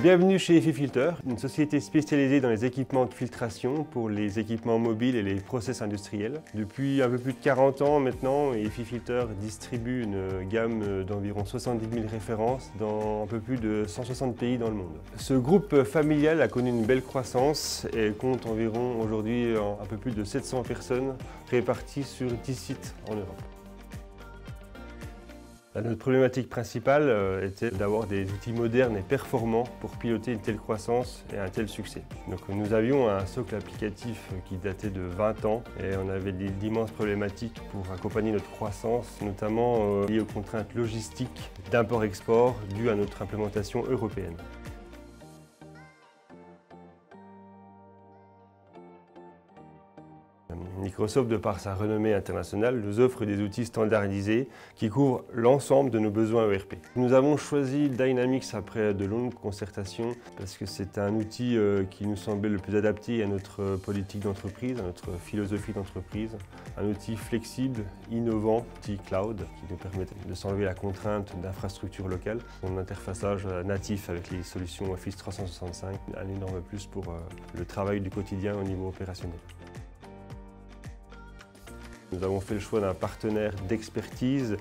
Bienvenue chez EFI-Filter, une société spécialisée dans les équipements de filtration pour les équipements mobiles et les process industriels. Depuis un peu plus de 40 ans maintenant, EFI-Filter distribue une gamme d'environ 70 000 références dans un peu plus de 160 pays dans le monde. Ce groupe familial a connu une belle croissance et compte environ aujourd'hui un peu plus de 700 personnes réparties sur 10 sites en Europe. Notre problématique principale était d'avoir des outils modernes et performants pour piloter une telle croissance et un tel succès. Donc, nous avions un socle applicatif qui datait de 20 ans et on avait d'immenses problématiques pour accompagner notre croissance, notamment liées aux contraintes logistiques d'import-export dues à notre implémentation européenne. Microsoft, de par sa renommée internationale, nous offre des outils standardisés qui couvrent l'ensemble de nos besoins ERP. Nous avons choisi Dynamics après de longues concertations parce que c'est un outil qui nous semblait le plus adapté à notre politique d'entreprise, à notre philosophie d'entreprise. Un outil flexible, innovant, outil cloud qui nous permet de s'enlever la contrainte d'infrastructures locales. Son interfaçage natif avec les solutions Office 365, un énorme plus pour le travail du quotidien au niveau opérationnel. Nous avons fait le choix d'un partenaire d'expertise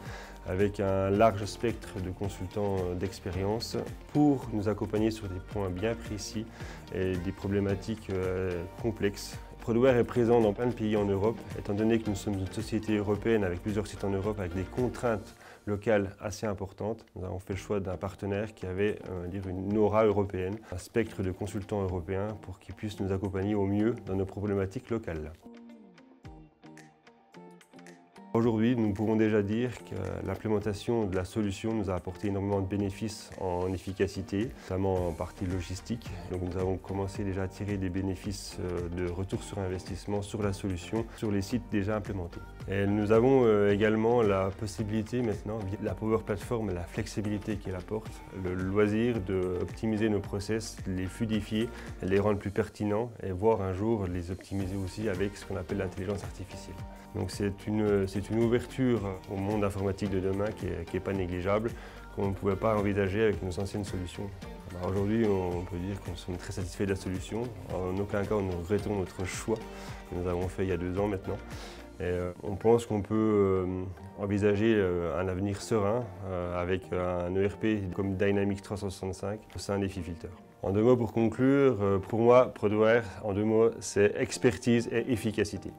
avec un large spectre de consultants d'expérience pour nous accompagner sur des points bien précis et des problématiques complexes. Prodware est présent dans plein de pays en Europe, étant donné que nous sommes une société européenne avec plusieurs sites en Europe avec des contraintes locales assez importantes. Nous avons fait le choix d'un partenaire qui avait une aura européenne, un spectre de consultants européens pour qu'ils puissent nous accompagner au mieux dans nos problématiques locales. Aujourd'hui, nous pouvons déjà dire que l'implémentation de la solution nous a apporté énormément de bénéfices en efficacité, notamment en partie logistique. Donc nous avons commencé déjà à tirer des bénéfices de retour sur investissement sur la solution, sur les sites déjà implémentés. Et nous avons également la possibilité maintenant, via la Power Platform et la flexibilité qu'elle apporte, le loisir d'optimiser nos process, de les fluidifier, les rendre plus pertinents et voire un jour les optimiser aussi avec ce qu'on appelle l'intelligence artificielle. Donc c'est une ouverture au monde informatique de demain qui est pas négligeable, qu'on ne pouvait pas envisager avec nos anciennes solutions. Aujourd'hui, on peut dire qu'on sommes très satisfaits de la solution. En aucun cas, nous regrettons notre choix que nous avons fait il y a 2 ans maintenant. Et on pense qu'on peut envisager un avenir serein avec un ERP comme Dynamics 365 au sein d'EFI-Filter. En 2 mots pour conclure, pour moi, Prodware, en 2 mots, c'est expertise et efficacité.